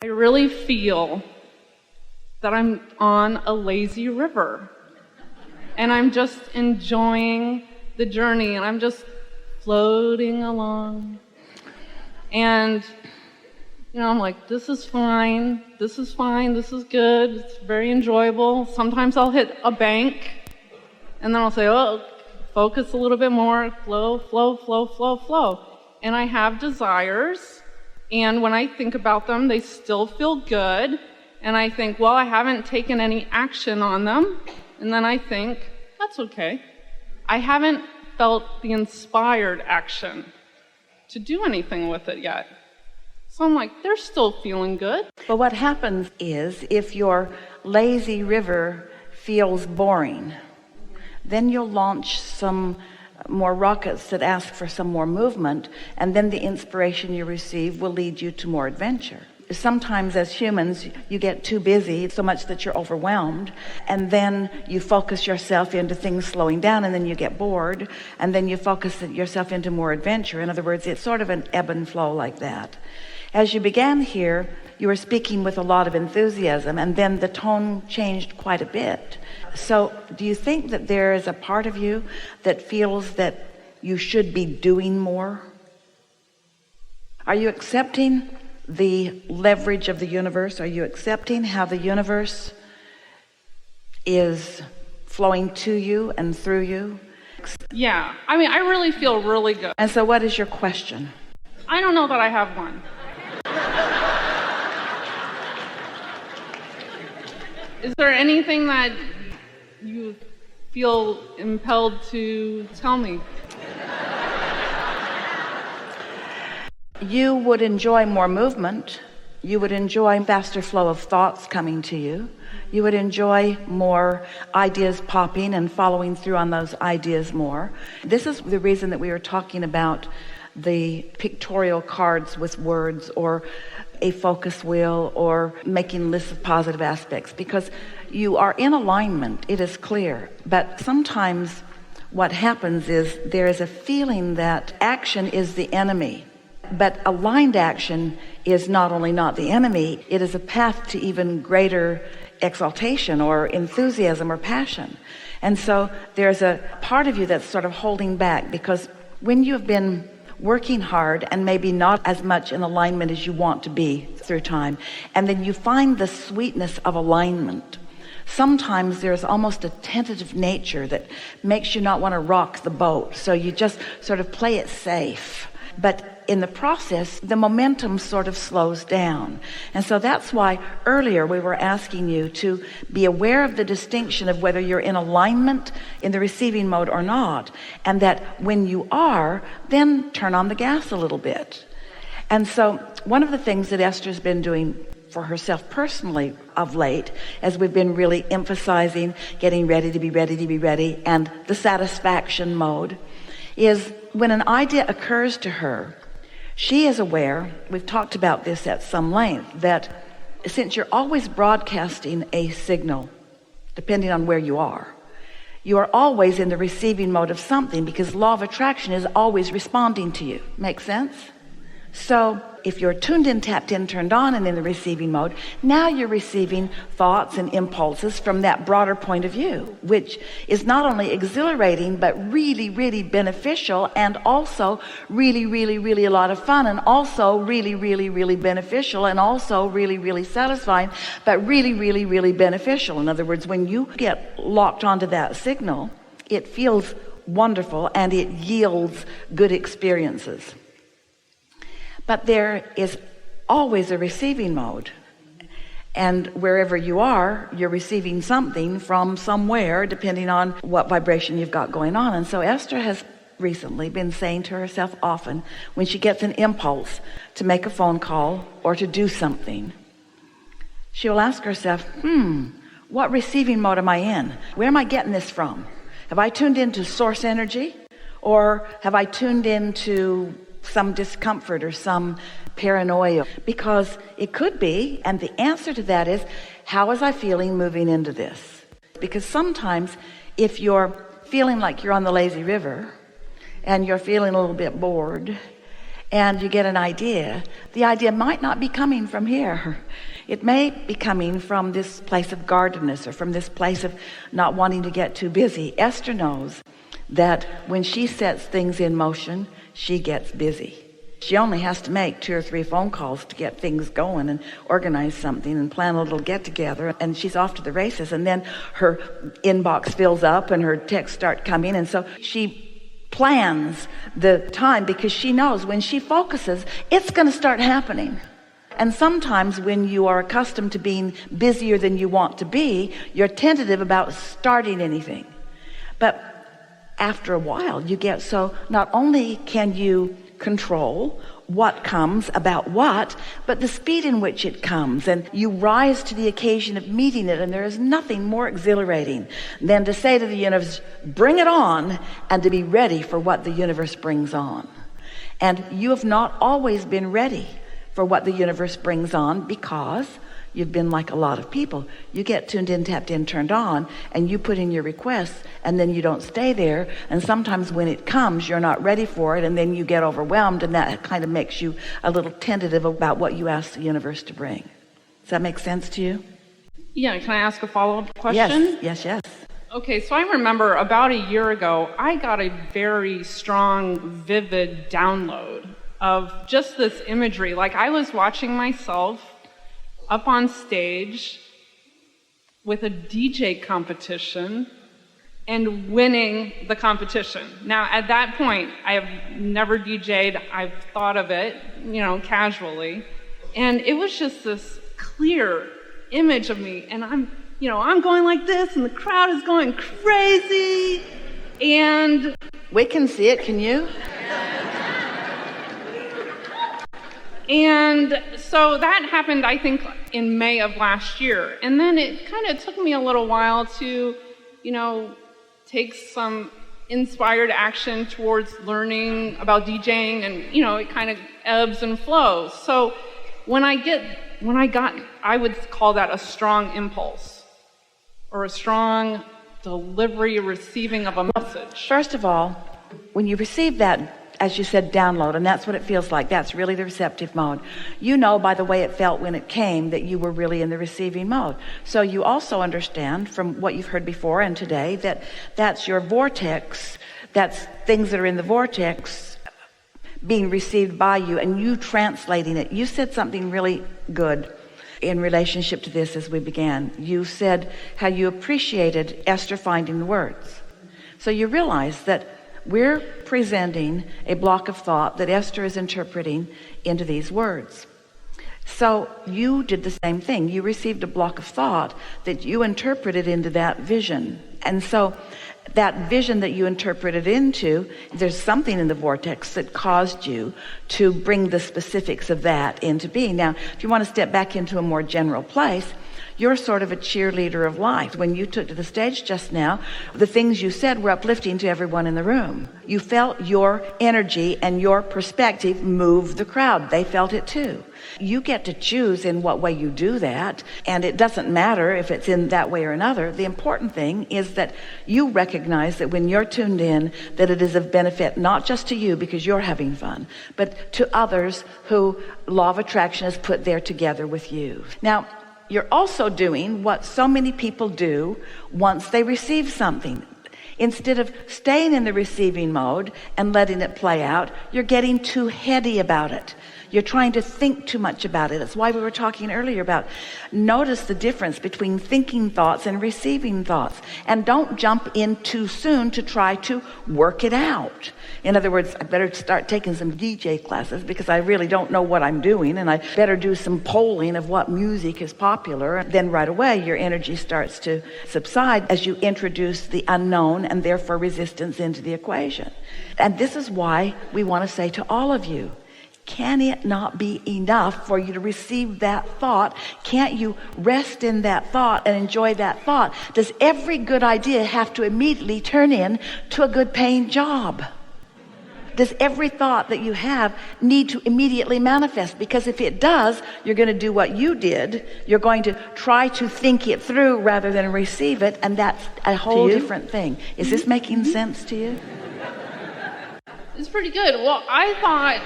I really feel that I'm on a lazy river and I'm just enjoying the journey and I'm just floating along. And, I'm like, this is fine, this is good, it's very enjoyable. Sometimes I'll hit a bank and then I'll say, focus a little bit more, flow. And I have desires. And when I think about them, they still feel good. And I think, I haven't taken any action on them. And then I think, that's okay. I haven't felt the inspired action to do anything with it yet. So I'm like, they're still feeling good. But what happens is, if your lazy river feels boring, then you'll launch some more rockets that ask for some more movement, and then the inspiration you receive will lead you to more adventure. Sometimes as humans you get too busy so much that you're overwhelmed, and then you focus yourself into things slowing down, and then you get bored, and then you focus yourself into more adventure. In other words, it's sort of an ebb and flow like that. As you began here, you were speaking with a lot of enthusiasm, and then the tone changed quite a bit. So do you think that there is a part of you that feels that you should be doing more? Are you accepting the leverage of the universe? Are you accepting how the universe is flowing to you and through you? Yeah, I really feel really good. And so what is your question? I don't know that I have one. Is there anything that you feel impelled to tell me? You would enjoy more movement. You would enjoy faster flow of thoughts coming to you. You would enjoy more ideas popping and following through on those ideas more. This is the reason that we were talking about the pictorial cards with words, or a focus wheel, or making lists of positive aspects, because you are in alignment. It is clear. But sometimes what happens is there is a feeling that action is the enemy. But aligned action is not only not the enemy, it is a path to even greater exaltation or enthusiasm or passion. And so there's a part of you that's sort of holding back, because when you have been working hard and maybe not as much in alignment as you want to be through time, and then you find the sweetness of alignment, sometimes there's almost a tentative nature that makes you not want to rock the boat, so you just sort of play it safe. But in the process, the momentum sort of slows down. And so that's why earlier we were asking you to be aware of the distinction of whether you're in alignment in the receiving mode or not, and that when you are, then turn on the gas a little bit. And so one of the things that Esther's been doing for herself personally of late, as we've been really emphasizing getting ready to be ready, and the satisfaction mode, is when an idea occurs to her, she is aware, we've talked about this at some length, that since you're always broadcasting a signal, depending on where you are always in the receiving mode of something, because law of attraction is always responding to you. Make sense? So if you're tuned in, tapped in, turned on, and in the receiving mode, now you're receiving thoughts and impulses from that broader point of view, which is not only exhilarating, but really, really beneficial, and also really, really, really a lot of fun, and also really, really, really beneficial, and also really, really satisfying, but really, really, really beneficial. In other words, when you get locked onto that signal, it feels wonderful and it yields good experiences. But there is always a receiving mode, and wherever you are, you're receiving something from somewhere, depending on what vibration you've got going on. And so Esther has recently been saying to herself often, when she gets an impulse to make a phone call or to do something, she will ask herself, what receiving mode am I in? Where am I getting this from? Have I tuned into source energy, or have I tuned into some discomfort or some paranoia? Because it could be, and the answer to that is, how was I feeling moving into this? Because sometimes if you're feeling like you're on the lazy river and you're feeling a little bit bored and you get an idea, the idea might not be coming from here. It may be coming from this place of guardedness or from this place of not wanting to get too busy. Esther knows that when she sets things in motion, she gets busy. She only has to make 2 or 3 phone calls to get things going and organize something and plan a little get together, and she's off to the races. And then her inbox fills up and her texts start coming, and so she plans the time because she knows when she focuses, it's going to start happening. And sometimes when you are accustomed to being busier than you want to be, you're tentative about starting anything. But after a while, you get so not only can you control what comes about what, but the speed in which it comes, and you rise to the occasion of meeting it. And there is nothing more exhilarating than to say to the universe, bring it on, and to be ready for what the universe brings on. And you have not always been ready for what the universe brings on because you've been like a lot of people. You get tuned in, tapped in, turned on, and you put in your requests, and then you don't stay there. And sometimes when it comes, you're not ready for it, and then you get overwhelmed, and that kind of makes you a little tentative about what you ask the universe to bring. Does that make sense to you? Yeah, can I ask a follow-up question? Yes. Okay, so I remember about a year ago, I got a very strong, vivid download of just this imagery. Like I was watching myself up on stage with a DJ competition and winning the competition. Now, at that point, I have never DJ'd. I've thought of it, casually. And it was just this clear image of me. And I'm going like this, and the crowd is going crazy. And we can see it, can you? And so that happened, I think, in May of last year. And then it kind of took me a little while to, take some inspired action towards learning about DJing, and, it kind of ebbs and flows. So I would call that a strong impulse or a strong delivery, receiving of a message. First of all, when you receive that, as you said, download, and that's what it feels like. That's really the receptive mode. You know by the way it felt when it came that you were really in the receiving mode. So you also understand from what you've heard before and today that that's your vortex. That's things that are in the vortex being received by you and you translating it. You said something really good in relationship to this as we began. You said how you appreciated Esther finding the words. So you realize that we're presenting a block of thought that Esther is interpreting into these words. So you did the same thing. You received a block of thought that you interpreted into that vision. And so that vision that you interpreted into, there's something in the vortex that caused you to bring the specifics of that into being. Now, if you want to step back into a more general place, you're sort of a cheerleader of life. When you took to the stage just now, the things you said were uplifting to everyone in the room. You felt your energy and your perspective move the crowd. They felt it too. You get to choose in what way you do that, and it doesn't matter if it's in that way or another. The important thing is that you recognize that when you're tuned in, that it is of benefit not just to you because you're having fun, but to others who law of attraction is put there together with you. Now, you're also doing what so many people do once they receive something. Instead of staying in the receiving mode and letting it play out, you're getting too heady about it. You're trying to think too much about it. That's why we were talking earlier about notice the difference between thinking thoughts and receiving thoughts. And don't jump in too soon to try to work it out. In other words, I better start taking some DJ classes because I really don't know what I'm doing, and I better do some polling of what music is popular. Then right away your energy starts to subside as you introduce the unknown and therefore resistance into the equation. And this is why we want to say to all of you, can it not be enough for you to receive that thought? Can't you rest in that thought and enjoy that thought? Does every good idea have to immediately turn into a good paying job? Does every thought that you have need to immediately manifest? Because if it does, you're going to do what you did. You're going to try to think it through rather than receive it, and that's a whole different thing. Is this making sense to you? It's pretty good. Well, I thought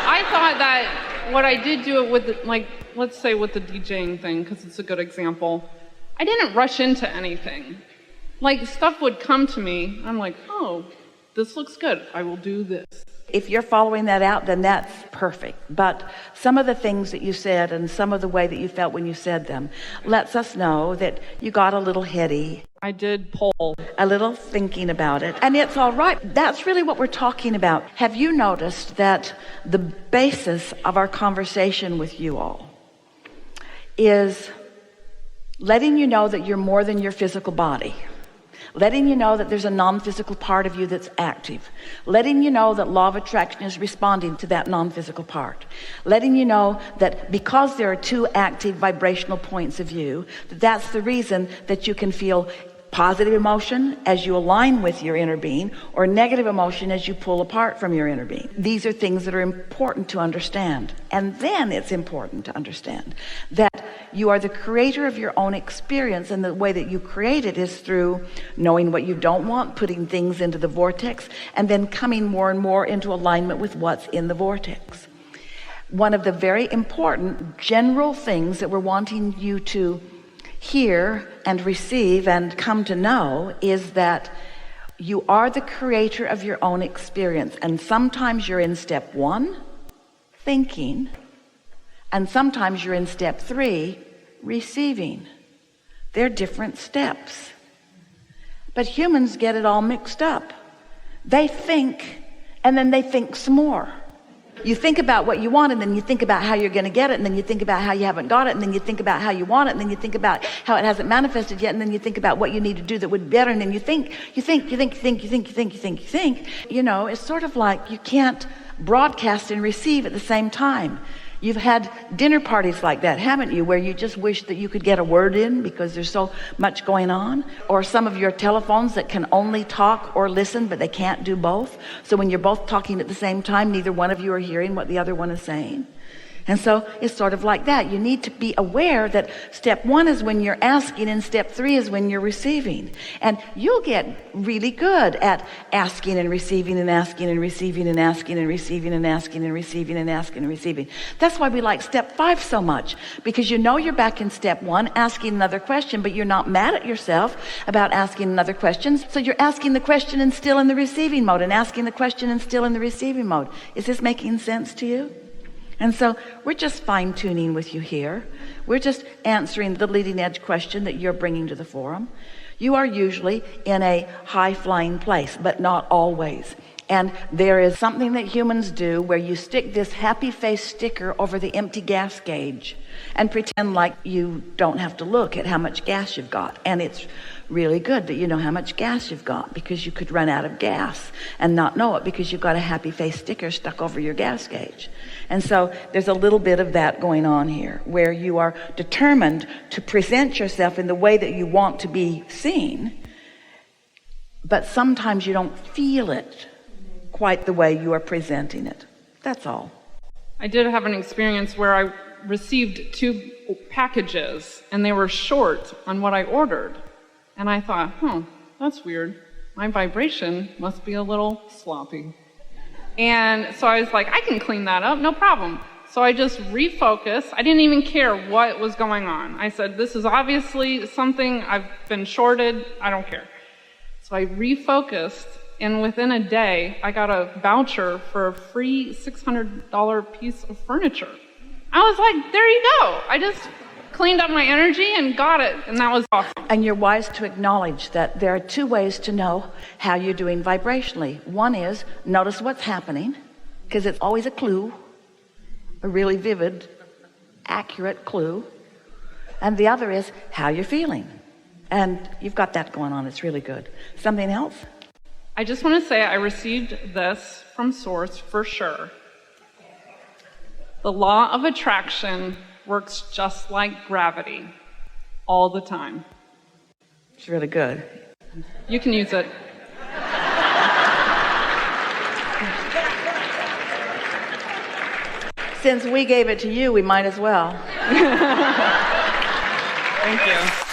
I thought that what I did do it with, like, let's say with the DJing thing, because it's a good example. I didn't rush into anything. Like, stuff would come to me. I'm like, oh, this looks good. I will do this. If you're following that out, then that's perfect. But some of the things that you said and some of the way that you felt when you said them lets us know that you got a little heady. I did pull. A little thinking about it. And it's all right. That's really what we're talking about. Have you noticed that the basis of our conversation with you all is letting you know that you're more than your physical body? Letting you know that there's a non-physical part of you that's active. Letting you know that law of attraction is responding to that non-physical part. Letting you know that because there are two active vibrational points of view, that's the reason that you can feel positive emotion as you align with your inner being, or negative emotion as you pull apart from your inner being. These are things that are important to understand. And then it's important to understand that you are the creator of your own experience, and the way that you create it is through knowing what you don't want, putting things into the vortex, and then coming more and more into alignment with what's in the vortex. One of the very important general things that we're wanting you to hear and receive and come to know is that you are the creator of your own experience. And sometimes you're in step 1, thinking, and sometimes you're in step 3, receiving. They're different steps. But humans get it all mixed up. They think, and then they think some more. You think about what you want, and then you think about how you're going to get it, and then you think about how you haven't got it, and then you think about how you want it, and then you think about how it hasn't manifested yet, and then you think about what you need to do that would be better, and then you think. You know, it's sort of like you can't broadcast and receive at the same time. You've had dinner parties like that, haven't you, where you just wish that you could get a word in because there's so much going on? Or some of your telephones that can only talk or listen, but they can't do both. So when you're both talking at the same time, neither one of you are hearing what the other one is saying. And so it's sort of like that. You need to be aware that step 1 is when you're asking, and step 3 is when you're receiving. And you'll get really good at asking and receiving and asking and receiving and asking and receiving and asking and receiving and asking and receiving. That's why we like step 5 so much, because you know you're back in step 1 asking another question, but you're not mad at yourself about asking another question. So you're asking the question and still in the receiving mode, and asking the question and still in the receiving mode. Is this making sense to you? And so we're just fine-tuning with you here. We're just answering the leading edge question that you're bringing to the forum. You are usually in a high-flying place, but not always. And there is something that humans do where you stick this happy face sticker over the empty gas gauge and pretend like you don't have to look at how much gas you've got. And it's really good that you know how much gas you've got, because you could run out of gas and not know it because you've got a happy face sticker stuck over your gas gauge. And so there's a little bit of that going on here, where you are determined to present yourself in the way that you want to be seen, but sometimes you don't feel it quite the way you are presenting it. That's all. I did have an experience where I received 2 packages, and they were short on what I ordered. And I thought, that's weird. My vibration must be a little sloppy. And so I was like, I can clean that up, no problem. So I just refocused. I didn't even care what was going on. I said, this is obviously something I've been shorted. I don't care. So I refocused, and within a day, I got a voucher for a free $600 piece of furniture. I was like, there you go. I just cleaned up my energy and got it, and that was awesome. And you're wise to acknowledge that there are 2 ways to know how you're doing vibrationally. One is notice what's happening, because it's always a clue, a really vivid, accurate clue. And the other is how you're feeling. And you've got that going on. It's really good. Something else? I just want to say I received this from Source for sure. The law of attraction works just like gravity all the time. It's really good. You can use it. Since we gave it to you, we might as well. Thank you.